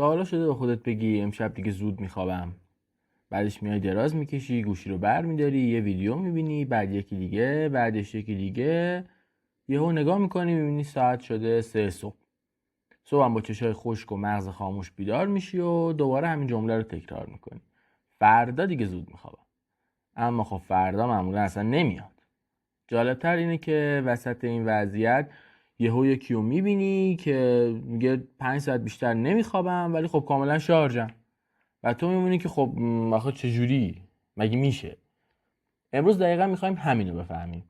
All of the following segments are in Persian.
تا حالا شده به خودت بگی امشب دیگه زود میخوابم، بعدش میای دراز میکشی، گوشی رو بر میداری، یه ویدیو میبینی، بعد یکی دیگه، بعدش یکی دیگه، یهو نگاه میکنی میبینی ساعت شده 3 صبح. صبح هم با چشای خشک و مغز خاموش بیدار میشی و دوباره همین جمله رو تکرار میکنی: فردا دیگه زود میخوابم. اما خب فردا معمولا اصلا نمیاد. جالبتر اینه که وسط این وضعیت یهو یکی رو میبینی که میگه 5 ساعت بیشتر نمیخوابم ولی خب کاملا شارژم، و تو میمونی که خب آخه چجوری مگه میشه؟ امروز دقیقا میخوایم همینو بفهمیم.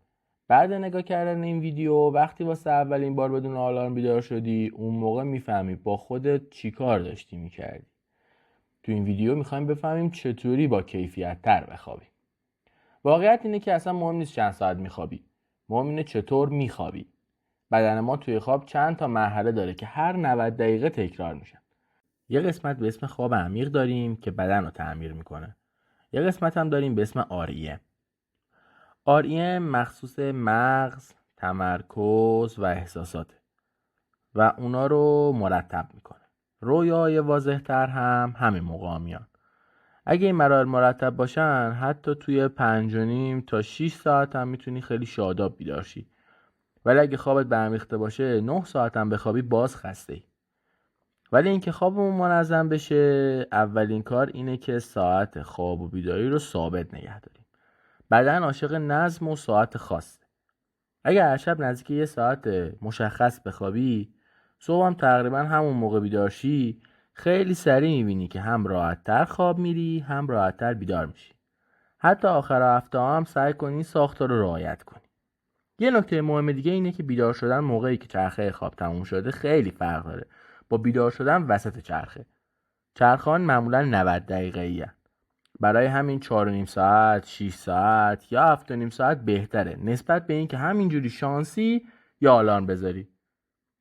بعد نگاه کردن این ویدیو، وقتی واسه اولین بار بدون آلارم بیدار شدی، اون موقع میفهمی با خودت چی کار داشتی میکردی. تو این ویدیو میخوایم بفهمیم چطوری با کیفیت تر بخوابی. واقعیت اینه که اصلا مهم نیست چند ساعت میخوابی، مهم اینه چطور میخوابی. بدن ما توی خواب چند تا مرحله داره که هر 90 دقیقه تکرار میشن. یه قسمت به اسم خواب عمیق داریم که بدن رو تعمیر میکنه. یه قسمت هم داریم به اسم REM. REM مخصوص مغز، تمرکز و احساساته و اونا رو مرتب میکنه. رویاهای واضح تر هم همین موقع میان. اگه این مراحل مرتب باشن حتی توی 5.5 تا 6 ساعت هم میتونی خیلی شاداب بیدار شی. ولی اگه خوابت برمیخته باشه 9 ساعت هم بخوابی باز خسته ای. ولی اینکه خوابمون منظم بشه، اولین کار اینه که ساعت خواب و بیداری رو ثابت نگه داریم. بدن عاشق نظم و ساعت خاصه. اگه هر شب نزدیک یه ساعت مشخص بخوابی، صبح هم تقریبا همون موقع بیدار شی، خیلی سریع میبینی که هم راحت‌تر خواب میری هم راحت‌تر بیدار میشی. حتی آخر هفته هم سعی کنی ساختار رو رعایت کنی. یه نکته مهم دیگه اینه که بیدار شدن موقعی که چرخه خواب تموم شده خیلی فرق داره با بیدار شدن وسط چرخه. چرخان معمولا 90 دقیقه‌ای هست. برای همین 4.5 ساعت، 6 ساعت یا 7.5 ساعت بهتره نسبت به این که همینجوری شانسی یا آلارم بذاری.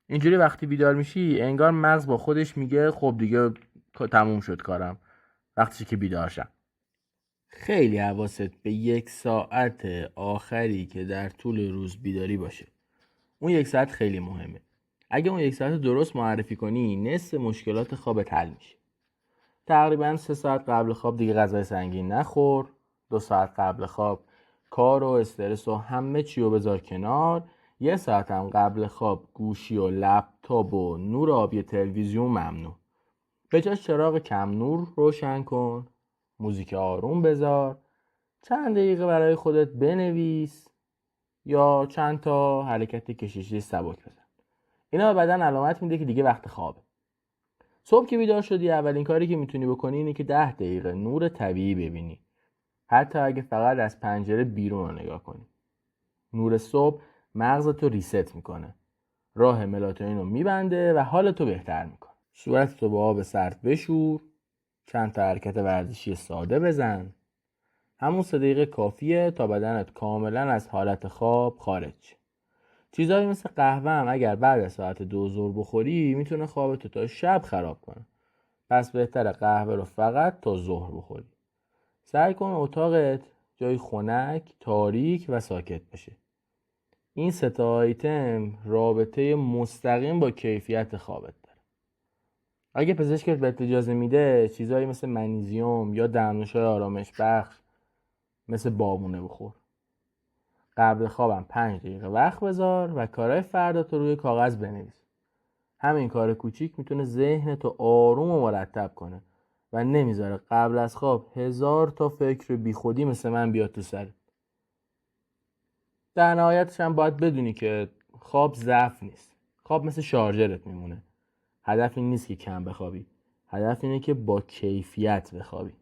اینجوری وقتی بیدار میشی انگار مغز با خودش میگه خب دیگه تموم شد کارم، وقتی که بیدار شم. خیلی حواست به 1 ساعت آخری که در طول روز بیداری باشه. اون 1 ساعت خیلی مهمه. اگه اون 1 ساعت درست معرفی کنی نصف مشکلات خوابت حل میشه. تقریبا 3 ساعت قبل خواب دیگه غذای سنگین نخور. 2 ساعت قبل خواب کار و استرس و همه چی رو بذار کنار. 1 ساعت هم قبل خواب گوشی و لپتاپ و نور آبی تلویزیون ممنوع. به جاش چراغ کم نور روشن کن، موزیک آروم بذار، چند دقیقه برای خودت بنویس یا چند تا حرکت کششی سبک بزن. اینا به بدن علامت میده که دیگه وقت خوابه. صبح که بیدار شدی اولین کاری که میتونی بکنی اینه که 10 دقیقه نور طبیعی ببینی. حتی اگه فقط از پنجره بیرون رو نگاه کنی. نور صبح مغزتو ریست میکنه. راه ملاتونین رو میبنده و حالتو بهتر میکنه. صورتتو با آب سرد بشور. چند تا حرکت ورزشی ساده بزن. همون 3 دقیقه کافیه تا بدنت کاملا از حالت خواب خارج. چیزایی مثل قهوه هم اگر بعد از ساعت 2 ظهر بخوری میتونه خوابتو تا شب خراب کنه. پس بهتره قهوه رو فقط تا ظهر بخوری. سعی کن اتاقت جای خنک، تاریک و ساکت بشه. این 3 تا آیتم رابطه مستقیم با کیفیت خوابت داره. اگه پزشکت بهت اجازه میده چیزایی مثل منیزیم یا دمنوش‌های آرامش بخش مثل بابونه بخور. قبل خوابم 5 دقیقه وقت بذار و کارهای فرداتو روی کاغذ بنویس. همین کار کوچیک میتونه ذهنتو آروم و مرتب کنه و نمیذاره قبل از خواب 1000 تا فکر بیخودی مثل من بیاد تو سرت. در نهایتش هم باید بدونی که خواب ضعف نیست. خواب مثل شارژرت میمونه. هدف این نیست که کم بخوابی. هدف اینه که با کیفیت بخوابی.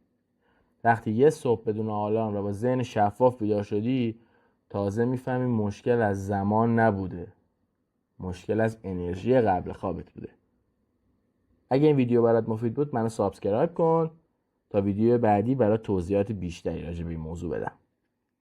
وقتی یه صبح بدون آلارم و با ذهن شفاف بیدار شدی تازه میفهمی مشکل از زمان نبوده. مشکل از انرژی قبل خوابت بوده. اگه این ویدیو برات مفید بود منو سابسکرایب کن تا ویدیو بعدی برات توضیحات بیشتری راجع به این موضوع بدم.